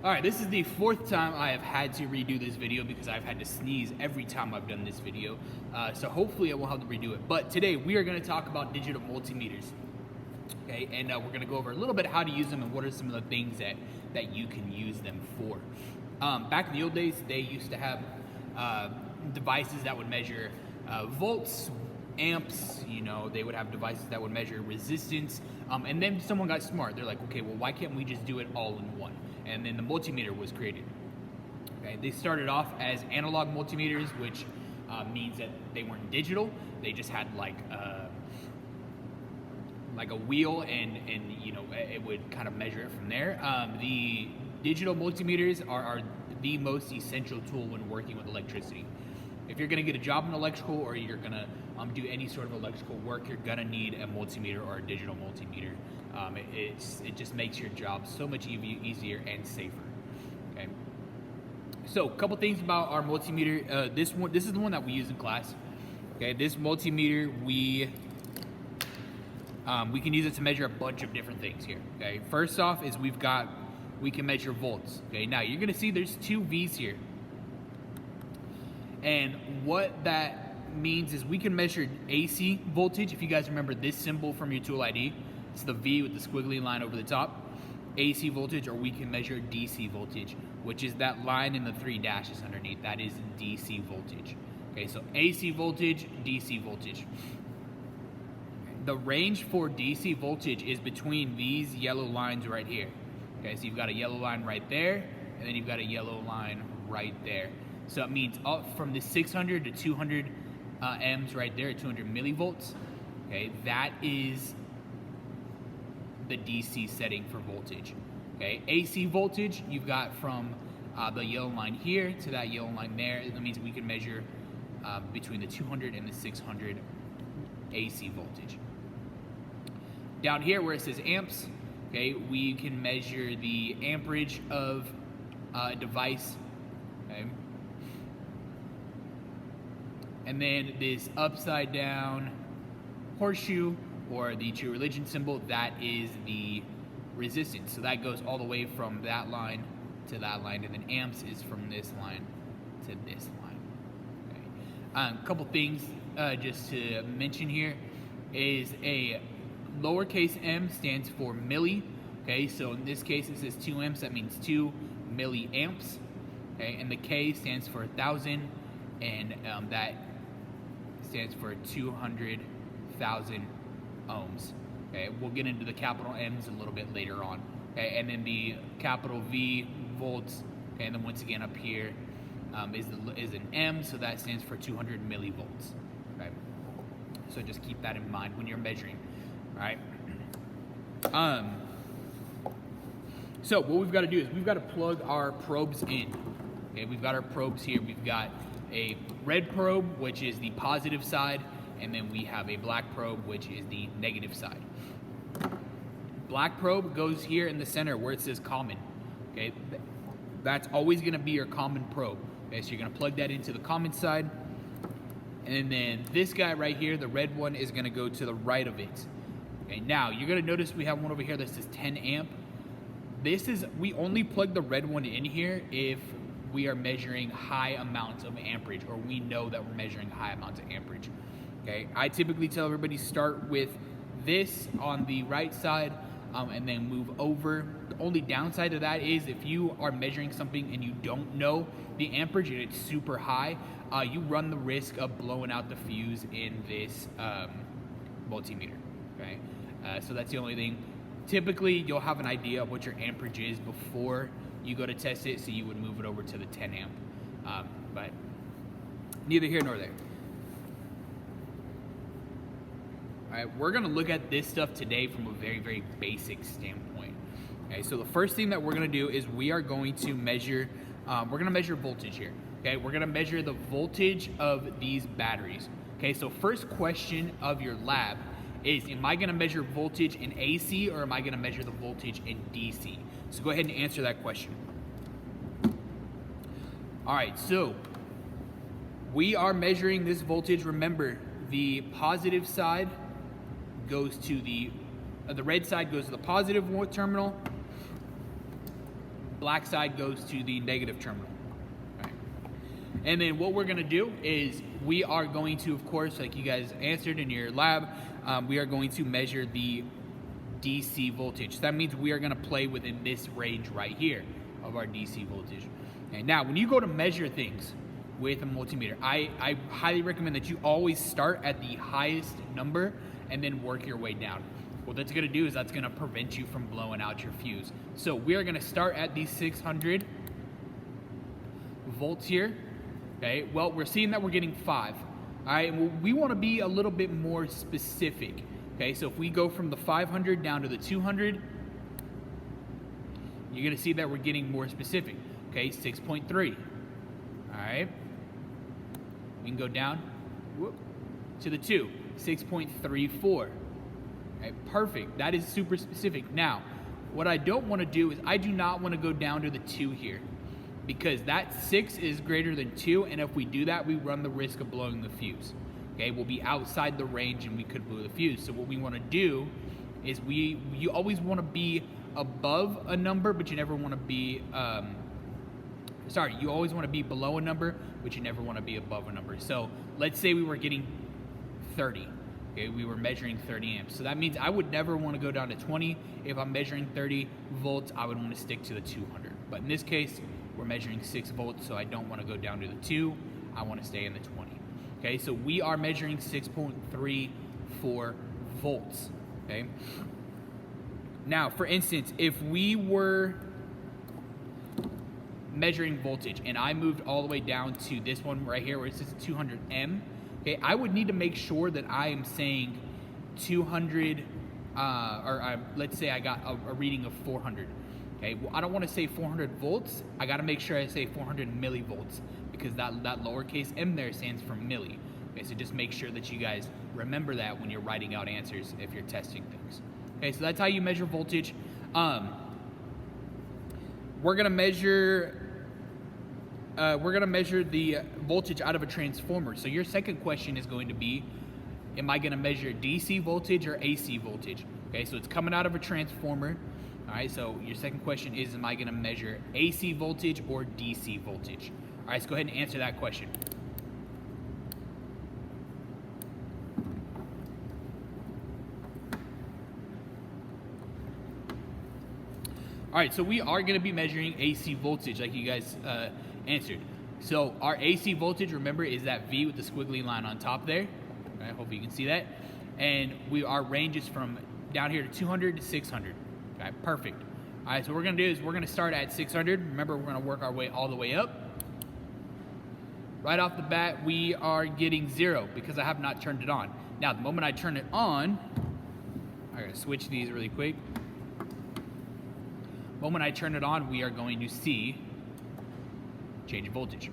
All right, this is the fourth time I have had to redo this video because I've had to sneeze every time I've done this video. So hopefully I won't have to redo it. But today we are gonna talk about digital multimeters. Okay, and we're gonna go over a little bit how to use them and what are some of the things that you can use them for. Back in the old days, they used to have devices that would measure volts, amps, you know, they would have devices that would measure resistance, and then someone got smart. They're like, okay, well, why can't we just do it all in one? And then the multimeter was created. Okay, they started off as analog multimeters, which means that they weren't digital. They just had like a wheel, and you know, it would kind of measure it from there. The digital multimeters are the most essential tool when working with electricity. If you're gonna get a job in electrical, or you're gonna do any sort of electrical work, you're gonna need a multimeter or a digital multimeter. It just makes your job so much easier and safer. Okay. So, a couple things about our multimeter. This is the one that we use in class. Okay, this multimeter we can use it to measure a bunch of different things here. Okay, first off is we can measure volts. Okay, now you're gonna see there's two V's here. And what that means is we can measure AC voltage. If you guys remember this symbol from your tool ID, it's the V with the squiggly line over the top. AC voltage, or we can measure DC voltage, which is that line in the 3 dashes underneath. That is DC voltage. Okay, so AC voltage, DC voltage. The range for DC voltage is between these yellow lines right here. Okay, so you've got a yellow line right there, and then you've got a yellow line right there. So it means up from the 600 to 200 amps right there, 200 millivolts. Okay, that is the DC setting for voltage. Okay, AC voltage, you've got from the yellow line here to that yellow line there. That means we can measure between the 200 and the 600 AC voltage. Down here where it says amps, okay, we can measure the amperage of a device. Okay. And then this upside down horseshoe, or the true religion symbol, that is the resistance. So that goes all the way from that line to that line, and then amps is from this line to this line. Okay. A couple things just to mention here is a lowercase m stands for milli. Okay, so in this case it says 2 amps, that means 2 milliamps. Okay, and the K stands for 1,000, and that stands for 200,000 ohms. Okay, we'll get into the capital M's a little bit later on. Okay, and then the capital V, volts. Okay, and then once again up here is an M, so that stands for 200 millivolts. Okay, so just keep that in mind when you're measuring. All right. So what we've got to do is we've got to plug our probes in. Okay, we've got our probes here. We've got a red probe, which is the positive side, and then we have a black probe, which is the negative side. Black probe goes here in the center where it says common. Okay, that's always going to be your common probe. Okay, so you're going to plug that into the common side, and then this guy right here, the red one, is going to go to the right of it. Okay, now you're going to notice we have one over here that says 10 amp. We only plug the red one in here if we are measuring high amounts of amperage, or we know that we're measuring high amounts of amperage. Okay, I typically tell everybody start with this on the right side and then move over. The only downside to that is if you are measuring something and you don't know the amperage and it's super high, you run the risk of blowing out the fuse in this multimeter. Okay, so that's the only thing. Typically, you'll have an idea of what your amperage is before you go to test it, so you would move it over to the 10 amp. But neither here nor there. All right, we're gonna look at this stuff today from a very, very basic standpoint. Okay, so the first thing that we're gonna do is we are going to measure, voltage here. Okay, we're gonna measure the voltage of these batteries. Okay, so first question of your lab is, am I gonna measure voltage in AC, or am I gonna measure the voltage in DC? So go ahead and answer that question. All right, so we are measuring this voltage. Remember, the positive side goes to the red side goes to the positive terminal, black side goes to the negative terminal. All right. And then what we're gonna do is we are going to, of course, like you guys answered in your lab, we are going to measure the DC voltage. So that means we are gonna play within this range right here of our DC voltage. And now, when you go to measure things with a multimeter, I highly recommend that you always start at the highest number and then work your way down. What that's gonna do is that's gonna prevent you from blowing out your fuse. So we are gonna start at the 600 volts here. Okay, well, we're seeing that we're getting 5. All right, well, we wanna be a little bit more specific. Okay, so if we go from the 500 down to the 200, you're gonna see that we're getting more specific. Okay, 6.3. All right, we can go down to the 2, 6.34. Okay, perfect, that is super specific. Now, what I don't wanna do is I do not wanna go down to the 2 here, because that 6 is greater than 2, and if we do that, we run the risk of blowing the fuse. Okay, we'll be outside the range and we could blow the fuse. So what we want to do is you always want to be above a number, but you never want to be you always want to be below a number, but you never want to be above a number. So let's say we were getting 30. Okay, we were measuring 30 amps. So that means I would never want to go down to 20. If I'm measuring 30 volts, I would want to stick to the 200. But in this case, we're measuring 6 volts, so I don't want to go down to the 2. I want to stay in the 20. Okay, so we are measuring 6.34 volts. Okay. Now, for instance, if we were measuring voltage and I moved all the way down to this one right here where it says 200M, okay, I would need to make sure that I am saying 200, let's say I got a reading of 400. Okay, well, I don't want to say 400 volts. I got to make sure I say 400 millivolts, because that lowercase m there stands for milli. Okay, so just make sure that you guys remember that when you're writing out answers if you're testing things. Okay, so that's how you measure voltage. We're gonna measure the voltage out of a transformer. So your second question is going to be, am I gonna measure DC voltage or AC voltage? Okay, so it's coming out of a transformer. All right, so your second question is, am I gonna measure AC voltage or DC voltage? All right, so go ahead and answer that question. All right, so we are gonna be measuring AC voltage like you guys answered. So our AC voltage, remember, is that V with the squiggly line on top there. I hope you can see that. And our range is from down here to 200 to 600. Okay, perfect. All right, so what we're gonna do is we're gonna start at 600. Remember, we're gonna work our way all the way up. Right off the bat, we are getting 0 because I have not turned it on. Now, the moment I turn it on, I gotta switch these really quick. The moment I turn it on, we are going to see change in voltage.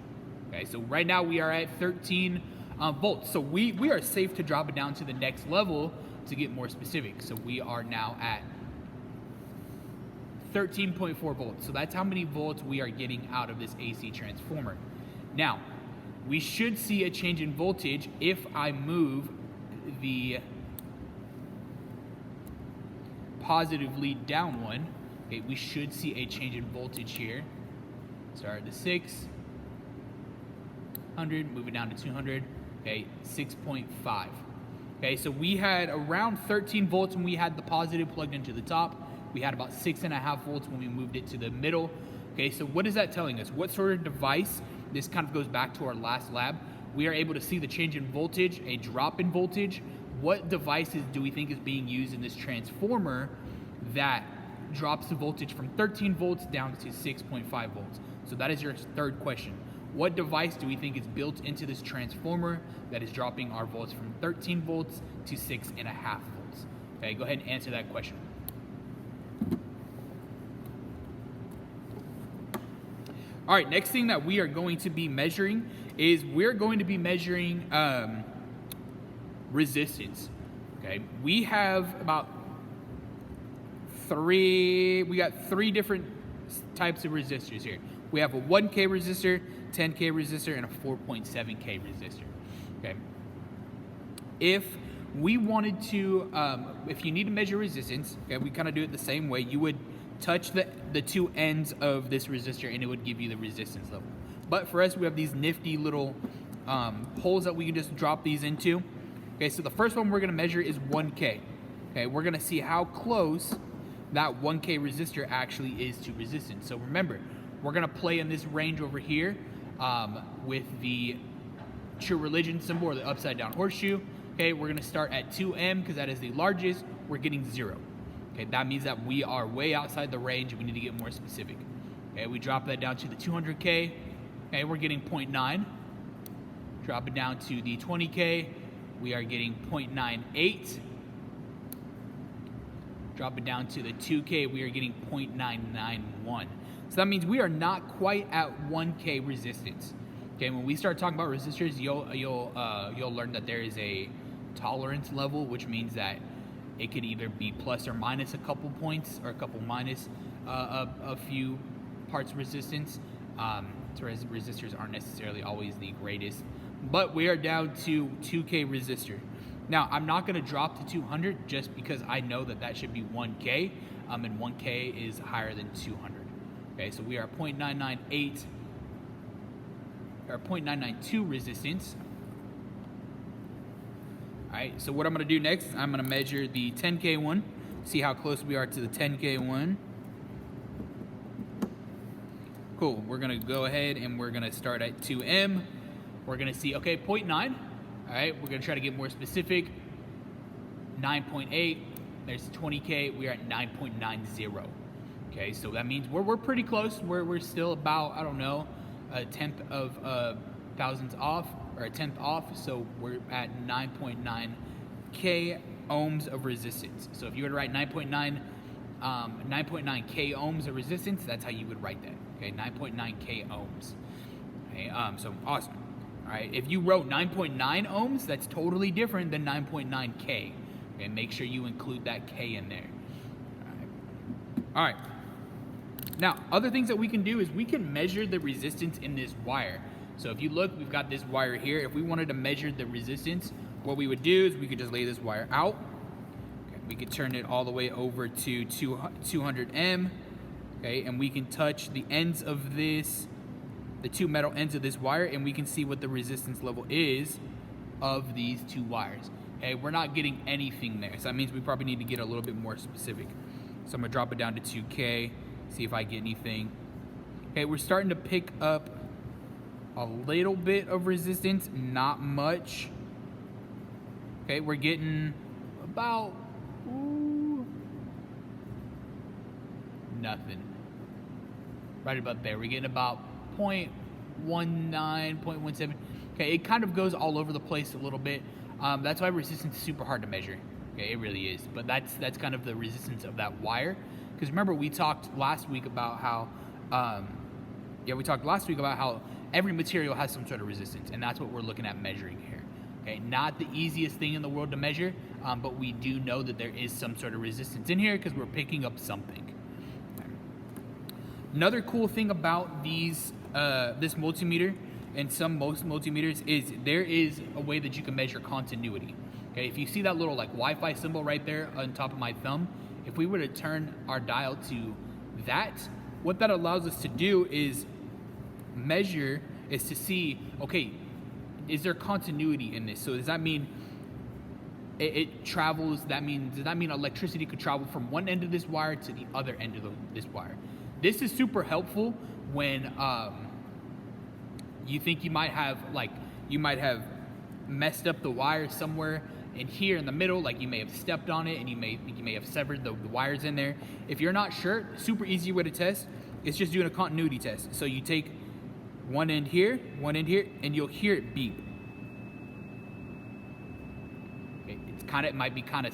Okay, so right now we are at 13 volts. So we are safe to drop it down to the next level to get more specific. So we are now at 13.4 volts. So that's how many volts we are getting out of this AC transformer. Now, we should see a change in voltage if I move the positive lead down one. Okay, we should see a change in voltage here. Start at the 600, move it down to 200, okay, 6.5. Okay, so we had around 13 volts when we had the positive plugged into the top. We had about 6.5 volts when we moved it to the middle. Okay, so what is that telling us? What sort of device? This kind of goes back to our last lab. We are able to see the change in voltage, a drop in voltage. What devices do we think is being used in this transformer that drops the voltage from 13 volts down to 6.5 volts? So that is your third question. What device do we think is built into this transformer that is dropping our volts from 13 volts to 6.5 volts? Okay, go ahead and answer that question. All right, next thing that we are going to be measuring is we're going to be measuring resistance. Okay, we have about three different types of resistors here. We have a 1K resistor, 10K resistor, and a 4.7K resistor. Okay. If we wanted to, if you need to measure resistance, okay, we kind of do it the same way. You would touch the two ends of this resistor and it would give you the resistance level. But for us, we have these nifty little holes that we can just drop these into. Okay, so the first one we're gonna measure is 1K. Okay, we're gonna see how close that 1K resistor actually is to resistance. So remember, we're gonna play in this range over here with the true religion symbol or the upside down horseshoe. Okay, we're gonna start at 2M because that is the largest. We're getting 0. Okay, that means that we are way outside the range and we need to get more specific. Okay, we drop that down to the 200K. Okay, we're getting 0.9. Drop it down to the 20K. We are getting 0.98. Drop it down to the 2K. We are getting 0.991. So that means we are not quite at 1K resistance. Okay, when we start talking about resistors, you'll learn that there is a tolerance level, which means that it could either be plus or minus a couple points or a couple minus a few parts resistance. So resistors aren't necessarily always the greatest, but we are down to 2K resistor. Now, I'm not going to drop to 200 just because I know that that should be 1K, and 1K is higher than 200. Okay, so we are 0.998 or 0.992 resistance. All right, so what I'm going to do next, I'm going to measure the 10K one, see how close we are to the 10K one. Cool, we're going to go ahead and we're going to start at 2M. We're going to see, okay, 0.9. All right, we're going to try to get more specific. 9.8, there's 20K, we are at 9.90. Okay, so that means we're pretty close. We're still about, I don't know, a tenth of thousandths off, or a tenth off, so we're at 9.9K ohms of resistance. So if you were to write 9.9K ohms of resistance, that's how you would write that. Okay, 9.9K ohms. Okay, so awesome. All right, if you wrote 9.9 ohms, that's totally different than 9.9K. Okay, make sure you include that K in there. All right. Now, other things that we can do is we can measure the resistance in this wire. So if you look, we've got this wire here. If we wanted to measure the resistance, what we would do is we could just lay this wire out. Okay, we could turn it all the way over to 200M. Okay, and we can touch the ends of this, the two metal ends of this wire, and we can see what the resistance level is of these two wires. Okay, we're not getting anything there, so that means we probably need to get a little bit more specific. So I'm gonna drop it down to 2K, see if I get anything. Okay, we're starting to pick up a little bit of resistance, not much. Okay, we're getting about nothing. Right about there, we're getting about 0.19, 0.17. Okay, it kind of goes all over the place a little bit. That's why resistance is super hard to measure. Okay, it really is. But that's kind of the resistance of that wire. Because remember, we talked last week about how, every material has some sort of resistance, and that's what we're looking at measuring here. Okay, not the easiest thing in the world to measure, but we do know that there is some sort of resistance in here because we're picking up something. Okay. Another cool thing about these, this multimeter and most multimeters is there is a way that you can measure continuity. Okay, if you see that little like Wi-Fi symbol right there on top of my thumb, if we were to turn our dial to that, what that allows us to do is measure, is to see, okay, is there continuity in this? So does that mean it travels, does that mean electricity could travel from one end of this wire to the other end of this wire? This is super helpful when you think you might have messed up the wire somewhere in here in the middle, like you may have stepped on it and you may have severed the wires in there. If you're not sure, super easy way to test is just doing a continuity test. So you take one end here, and you'll hear it beep. Okay, it might be kind of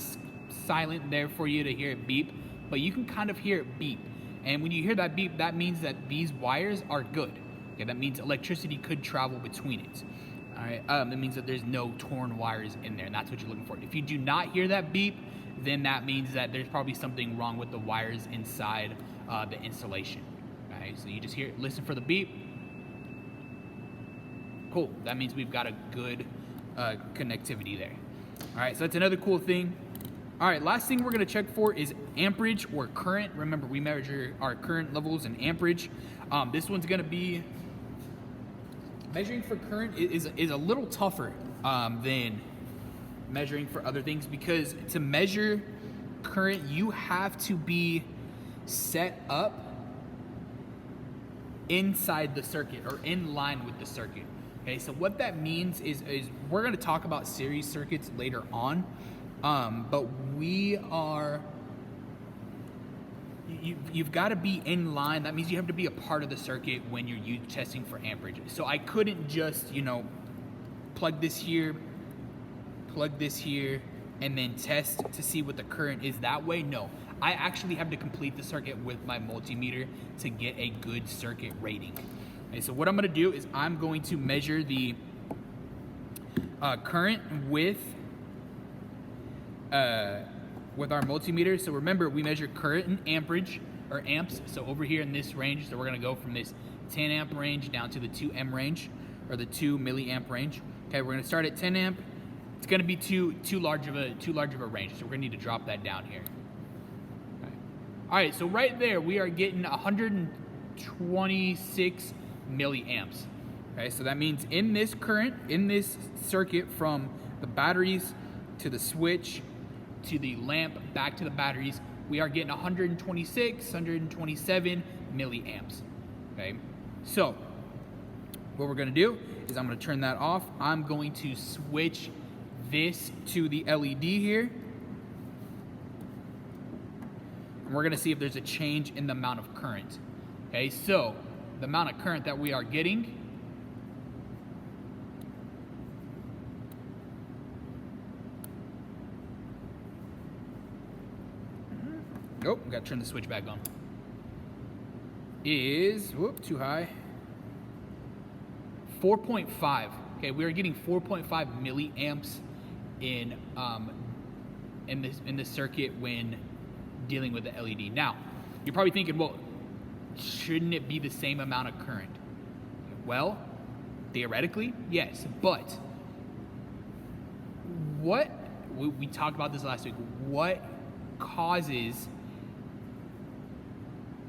silent there for you to hear it beep, but you can kind of hear it beep. And when you hear that beep, that means that these wires are good. Okay, that means electricity could travel between it. All right, that means that there's no torn wires in there, and that's what you're looking for. If you do not hear that beep, then that means that there's probably something wrong with the wires inside the installation. All right, so you just listen for the beep. Cool, that means we've got a good connectivity there. All right, so that's another cool thing. All right, last thing we're gonna check for is amperage or current. Remember, we measure our current levels and amperage. This one's gonna be, measuring for current is a little tougher than measuring for other things, because to measure current, you have to be set up inside the circuit or in line with the circuit. Okay, so what that means is we're gonna talk about series circuits later on. But you've got to be in line. That means you have to be a part of the circuit when you're testing for amperage. So I couldn't just, plug this here, and then test to see what the current is that way. No, I actually have to complete the circuit with my multimeter to get a good circuit rating. Okay, so what I'm gonna do is I'm going to measure the current with our multimeter. So remember, we measure current and amperage, or amps. So over here in this range, so we're gonna go from this 10 amp range down to the 2 M range, or the 2 milliamp range. Okay, we're gonna start at 10 amp. It's gonna be too large of a range, so we're gonna need to drop that down here. Okay. All right, so right there we are getting 126 milliamps. Okay, so that means in this current, in this circuit, from the batteries to the switch to the lamp back to the batteries, we are getting 126, 127 milliamps. Okay, so what we're gonna do is I'm gonna turn that off. I'm going to switch this to the LED here. And we're gonna see if there's a change in the amount of current. Okay, so the amount of current that we are getting oh, we gotta turn the switch back on. Is, whoop, too high. 4.5. Okay, we are getting 4.5 milliamps in this circuit when dealing with the LED. Now, you're probably thinking, well, shouldn't it be the same amount of current? Well, theoretically, yes, but what we talked about this last week. What causes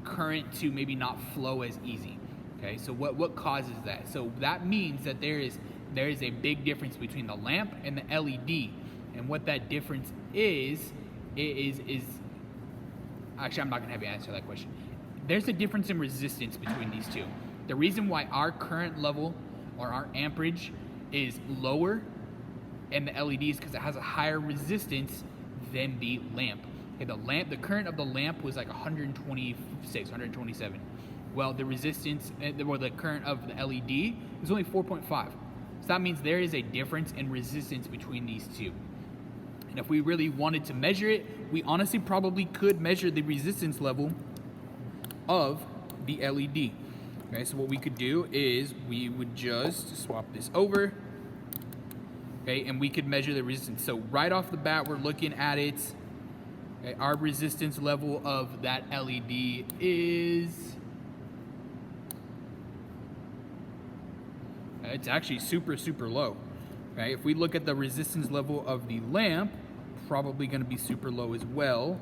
current to maybe not flow as easy? Okay, so what causes that? So that means that there is a big difference between the lamp and the LED, and what that difference is actually, I'm not gonna have you answer that question. There's a difference in resistance between these two. The reason why our current level or our amperage is lower and the LED is because it has a higher resistance than the lamp. Okay, the current of the lamp was like 126, 127. Well, the resistance, or the current of the LED is only 4.5. So that means there is a difference in resistance between these two. And if we really wanted to measure it, we honestly probably could measure the resistance level of the LED. Okay, so what we could do is we would just swap this over. Okay, and we could measure the resistance. So right off the bat, we're looking at it. Okay, our resistance level of that LED is, it's actually super low. Okay, if we look at the resistance level of the lamp, probably going to be super low as well.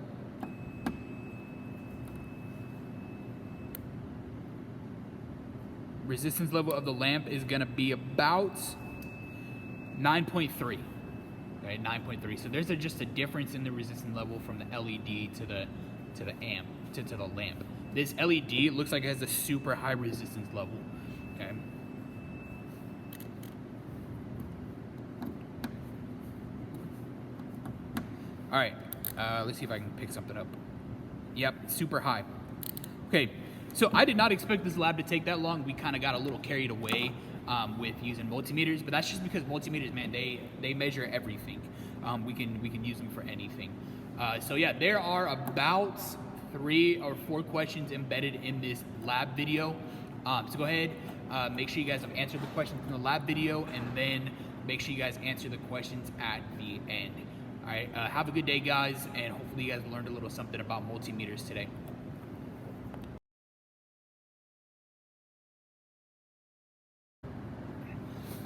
Resistance level of the lamp is going to be about 9.3. Okay, 9.3. So there's just a difference in the resistance level from the LED to the amp to the lamp. This LED looks like it has a super high resistance level. Okay. All right, let's see if I can pick something up. Yep, super high. Okay, so I did not expect this lab to take that long. We kind of got a little carried away with using multimeters, but that's just because multimeters, man, they measure everything. We can use them for anything. So yeah, there are about 3 or 4 questions embedded in this lab video. So go ahead, make sure you guys have answered the questions in the lab video, and then make sure you guys answer the questions at the end. All right, have a good day, guys, and hopefully you guys learned a little something about multimeters today.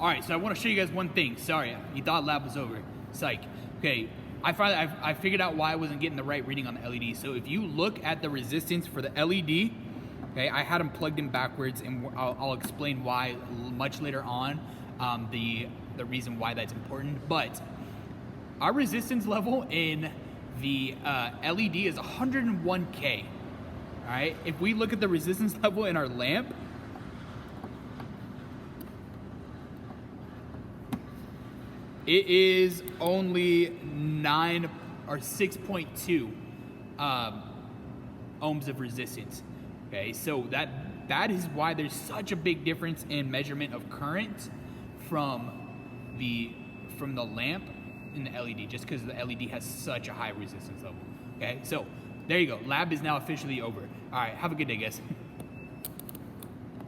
All right, so I want to show you guys one thing. Sorry, you thought lab was over. Psych. Okay, I figured out why I wasn't getting the right reading on the LED. So if you look at the resistance for the LED, okay, I had them plugged in backwards, and I'll explain why much later on, the reason why that's important. But our resistance level in the LED is 101K. All right, if we look at the resistance level in our lamp, it is only 9 or 6.2 ohms of resistance. Okay, so that is why there's such a big difference in measurement of current from the lamp in the LED, just because the LED has such a high resistance level. Okay, so there you go. Lab is now officially over. All right, have a good day, guys.